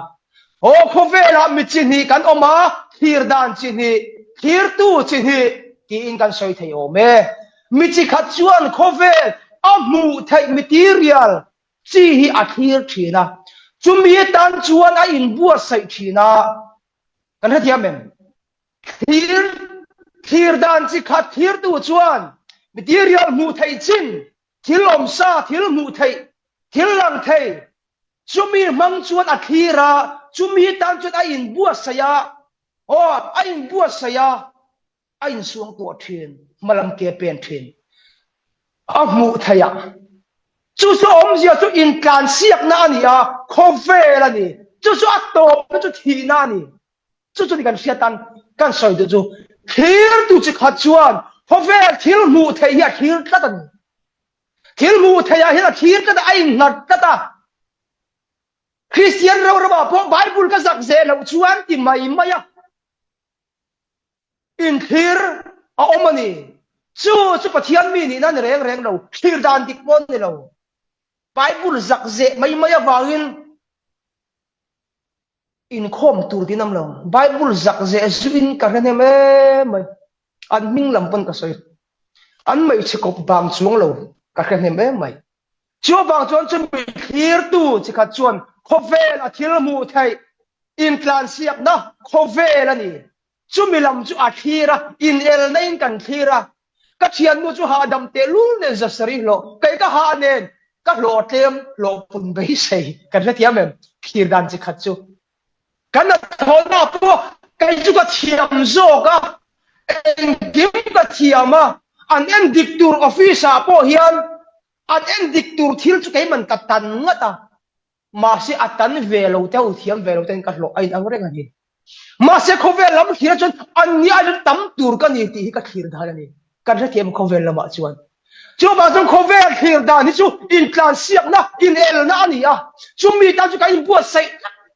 S1: ô khô về là mi chín hi kan oma thir dan chín hi thir tu chín hi ki in kan soi thei ome mi chi khat chuan khô về a mu thei material chi hi a thir thina chumi tan chuan a in bua sai thina kan ha thiam thir thir dan chi khat thir tu chuan material mu thei chin thil om sa thil mu thei thil lang thei chumi mang chuan a thira chumi tan chuan a in bua saya o a in bua saya a in suang to thin malam ke pen thin a mu theya chu so om zia chu in kan siak na ni a khofe la ni chu so a to chu thi na ni chu chu ni kan sia tan kan soi du chu thil tu chi khat chuan khofe thil mu thei ya thil ta tan thil mu thei ya hi la thil ka da ai nat ta ta Christian rau rau po Bible ka zak ze lo chuan ti mai maya in thir a omani chu chu pathian mi ni nan reng reng lo thir dan dik pon ni lo Bible zak ze mai maya wangin in khom tur ti nam lo Bible zak ze zuin ka ne me mai an ming lam pon ka soi an mai chikop bang chuang lo ka ne me mai chu bang chuan chu mi thir tu chi kha chuan khovel a thil mu thai in tlan siap na khovel ani chu mi lam chu a thira in el nain kan thira ka thian mu chu ha dam te lul ne za sari lo kai ka ha nen ka lo tem lo pun bei sei kan ra tiam em thir dan chi khat chu kan na thona po kai chu ka thiam zo ka en kim ka thiama an en diktur office po hian an en diktur thil chu kai man ka tan ngata mà sẽ atan về lâu theo thiam về lâu tên cắt lộ anh ang reng ani mà sẽ không về lắm khi cho anh nhớ anh tắm tour cái gì thì cái khi đó này cái rất thiam không về lắm mà chuan chú bà trong không về khi đó ni chú in plan siap na in el na ani à chú mi ta chú cái in buat say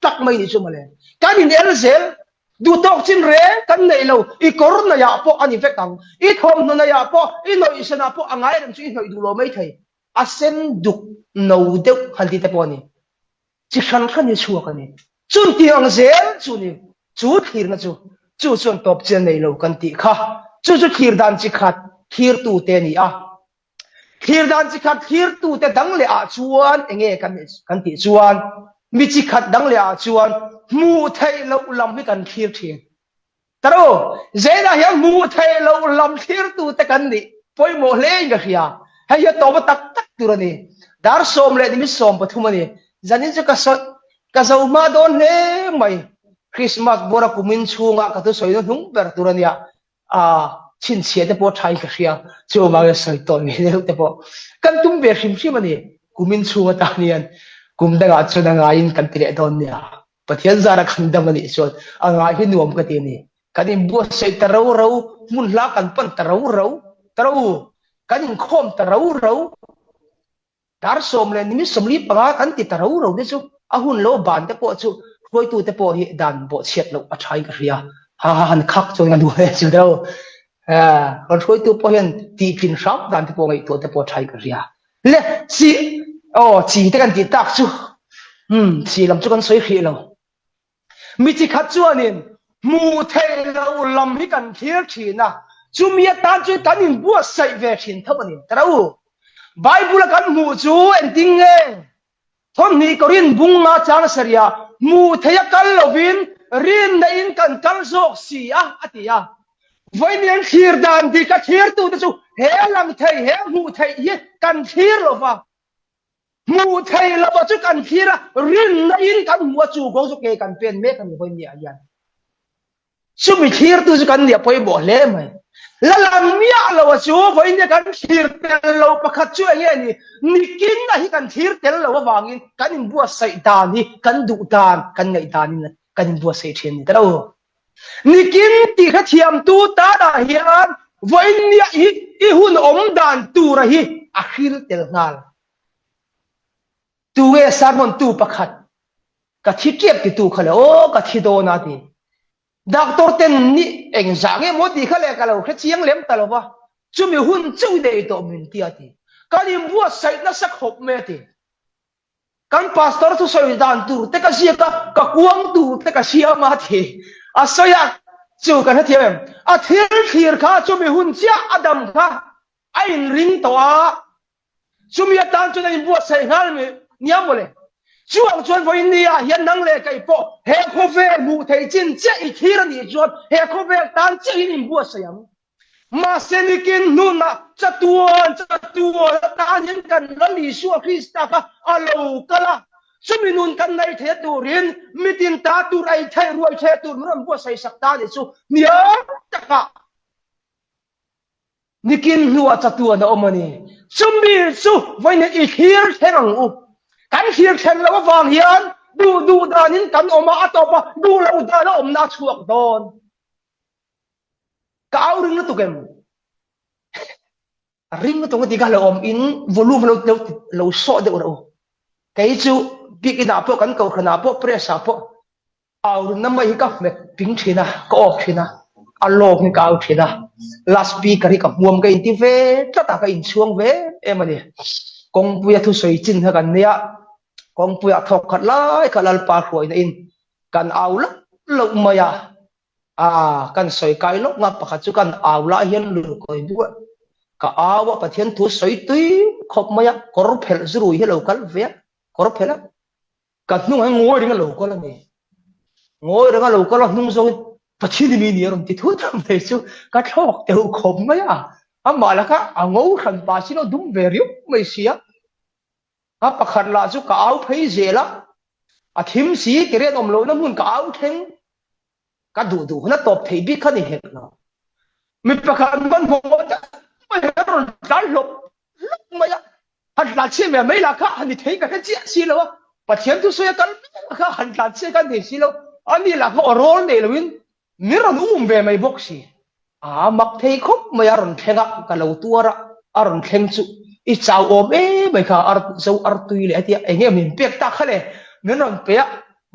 S1: tak mai ni chú mà lên cái in el zel du tok chin re kan nei lo I corona ya po ani vek tang I thom no na ya po I noi sana po angai ram chu I noi du lo mai thei a sen duk no deuh halti te po ni chỉ khăn khăn như chua cái này chun tiếng zel chun ni chu thir na chu chun top chen nei lo kan ti kha chu thir dan chi khat thir tu te ni a thir dan chi khat thir tu te dang le a chuan enge kan ti chuan mi chi khat dang le a chuan mu thei lo lam mi kan thir thir taro zena hian mu thei lo lam thir tu te kan ni poi mo le nga khia hay ya to ba tak tak tu ni dar som le ni mi som pathum ni zanin chu ka zo ma don he mai Christmas bora kumin chunga ka tu soino hnung ber turania a chin chia te po thai ka ria chu ma ga soi ton ni te po kan tum be hrim hrim ani kumin chunga ta nian kum danga chunanga in kan tire don nia pathian zara khandam ani chon anga hi nuam ka ti ni kanin bu sei tarau rau mun la kan pan tarau kanin khom tarau dar som le nimi somli panga kan ti tarau ro de chu ahun lo ban te po chu roi tu te po hi dan bo chet lo a thai ka ria ha han khak chu ngan du he chu do kon roi tu po hian ti pin shop dan te po ngai to te po thai ka ria le si chi te kan ti tak chu chi lam chu kan soi khi lo mi chi khat chu anin mu thei lo lam hi kan thir thina chu mi ta chu kan in bu sai ve thin thapani tarau Bible kan mu chu ending nge thon ni korin bunga chang saria mu theya kal lovin rin na in kan kal zok si atia voinian thir dan di ka thir tu chu he lang thei he mu thei ye kan thir lova mu thei lova chu kan thira rin na in kan mu chu go chu ke kan pen me kan voinia yan sumi thir tu chu kan nia poi bo le mai la lam mia lo chu voi ne kan thir tel lo pakhat chu nge ni nikin na hi kan thir tel lo wangin kan in bua sai dan ni kan du dan kan ngai dan ni kan in bua sai then ni taro nikin ti kha thiam tu ta da hian voi nia hi hun om dan tu ra hi akhir tel ngal tu e sarmon tu pakhat ka thi kep ti tu khale o ka thi do na ti doctor ten ni eng zange mo ti khale ka lo khe chiang lem ta lo ba chu mi hun chu de to min ti ati ka ni bua sai na sak hop me ti kan pastor tu soi dan tu te ka sia ka kuang tu te ka sia ma thi a soya chu kan thiam a thir kha chu mi hun chia adam kha a in ring to a chu mi tan chu in bu sai ngal mi niam bole chuang chuan voi nia hian nang le kai po he kho ve mu thei chin che I thir ni chuan he kho ve tan che in bu sayang ma senikin nuna chatuan ta hian kan lali su Krista ka alo kala chumi nun kan nai the turin mitin ta tur ai thai ruai the tur ram bu sai sakta ni chu nia taka nikin nuwa chatuan na omani chumi chu voi ne I thir therang u kan hir then lo wang hian du danin kan oma atopa du lo da om na chuak don ka au ring tu kem ring tu ngi ga lo om in volume lo so de ro kai chu big ina po kan ko khana po pressure po au na mai ka me ping thina ko ok thina a lo ni ka au thina last speaker hi ka muam ka in ti ve ta ka in chuang ve emani kong puya thu soi chin ha kan nia kong puya thok khat lai khalal pa khoi na in kan aula lo maya kan soi kai lo nga pakhat chu kan aula hian lu koi bu ka awa pathian thu soi tui khop maya kor phel zuru hi lo kal ve kor phela ka nu ngai ngoi ring lo ko la ni ngoi ring lo ko la nung zong pathin mi ni rom ti thu tham thei chu ka thok te khop maya ama la ka angou khan pa sino dum ve riu mai sia a pakhat la chu ka au phei zela a thim si kere nom lo na mun ka au theng ka du na top thei bi khani hek na mi pakhat ban ho ta mai ron dal lop mai ya han la che me mai la kha ani thei ka chi si lo pathian tu soya kal kha han la che ka de si lo ani la ko rol ne lo win mi ron ve mai bok si a mak thei khop mai ron thenga ka lo tuara aron theng chu I chau om mai kha ar zo ar tui le atia enge min pek ta khale min ron pe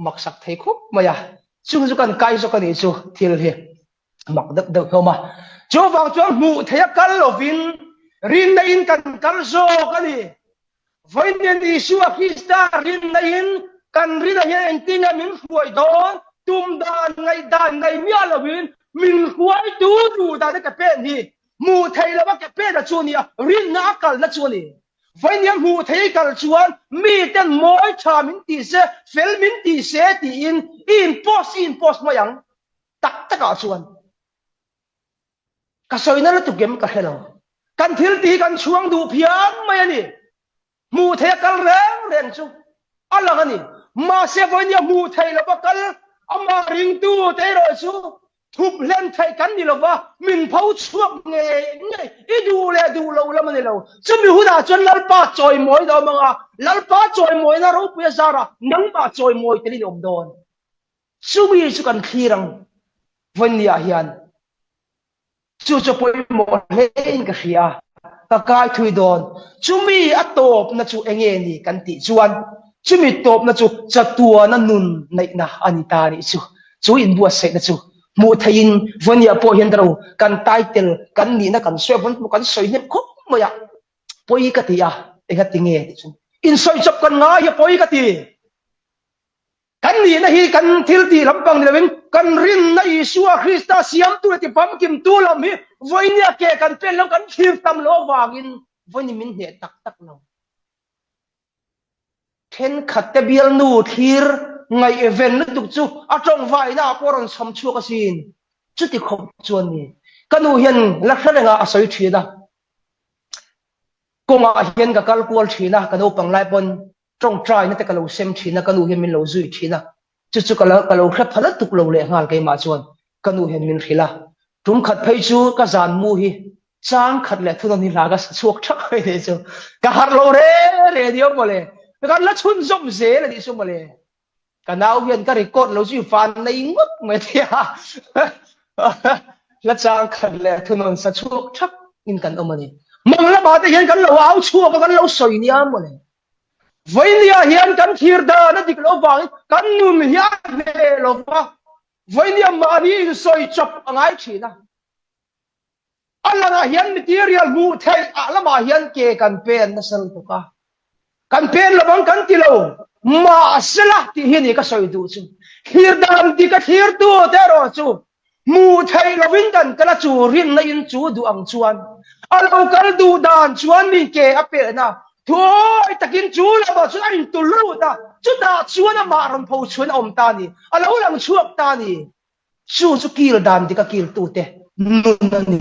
S1: mak sak thei khop maya chu kan kai zo kan chu thil he mak dak dak homa chu wang chuan mu thei kal lovin rin na in kan kal zo kani voinen Isu Krista rin na in kan rin na hian entinga min huai don tum dan ngai mia lovin min huai du da ka pen hi mu thei la ka pe da chu ni rin na kal na chu ni vai niam mu thei kal chuan mi ten moi tha min ti se fel min ti se ti in post ma yang tak ka chuan ka soina la tu gem ka hello kan thil ti kan chuang du phian mai ani mu thei kal reng chu ala ani ma se vai niam mu thei la kal ama ring tu te ro chu thup len thai kan ni lo wa min phau chuak nge I du lo la mani lo chumi hu da chon lal pa choi moi do manga lal pa choi moi na ro pu zara nang pa choi moi te ni om don chumi chu kan khirang vania hian chu poi mo hen ka khia ka kai thui don chumi atop na chu enge ni kan ti chuan chumi top na chu chatua na nun nei na ani ta ni chu in bua se na chu mu thain vonia po hian daro kan title kan ni na kan swe von kan soi nem khop moya poi ka tia e ga tinge chu in soi chop kan nga ya poi ka ti kan ni na hi kan thil ti lampang lewin kan rin na Isu Krista siam tu ti pam kim tu lam hi voinia ke kan pen lo kan thir tam lo wangin voni min he tak lo then khatte bial nu thir ngai event na tuk chu atong vai na poron som chu ka sin chu ti khop chuan ni kanu hian lakhranga asoi thida konga hian ka kal kwal thina kanu panglai pon tong trai na te kalo sem thina kanu hian min lo zui thina chu kalo khra phala tuk lo le ngal ke ma chuan kanu hian min khila tum khat phei chu ka zan mu hi chang khat le thun ni laga chuak thak hai de chu ka har lo re dio mole ka la chun zom ze la di su mole kanau hian ka record lo chi fan nei ngot me thia la chang khat le thunon sa chuak thak in kan omani mang la ba te hian kan lo au chuak kan lo soi ni am mole voinia hian kan thir da na dik lo wang kan nun hian le lo wa voinia ma ni soi chop angai thina ala na hian material mu thai ala ma hian ke kan pen na sal to ka kan pen lawang kan tilo ma sala ti hini ka soi du chu khir dam ti ka khir tu te ro chu mu thai lovin kan kala chu rin na in chu du ang chuan alo kal du dan chuan mi ke ape na thôi takin chu la ba chu in tu lu ta chu da chuan a ma ron pho chuan om ta ni alo lang chuak ta ni chu chu kil dan ti ka kil tu te nun na ni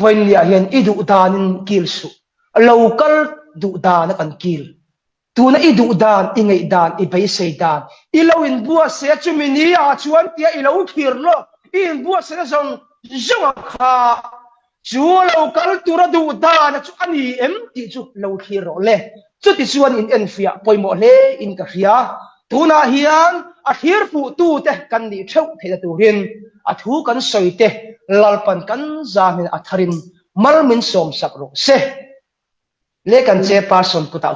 S1: voin lia hian i du danin kil su local du dan kan kil tu na i du dan i ngei dan i bei sei dan i lo in bua se chu mi ni a chuan tia i lo khir lo in bua se zong zong kha chu local tu ra du dan chu ani em ti chu lo khir ro le chu ti chuan in en fia poimo le in ka ria tu na hian a thir fu tu te kan ni theu thela tu rin a thu kan soi te lalpan kan zamin a tharin malmin som sak ro se le kan che person puta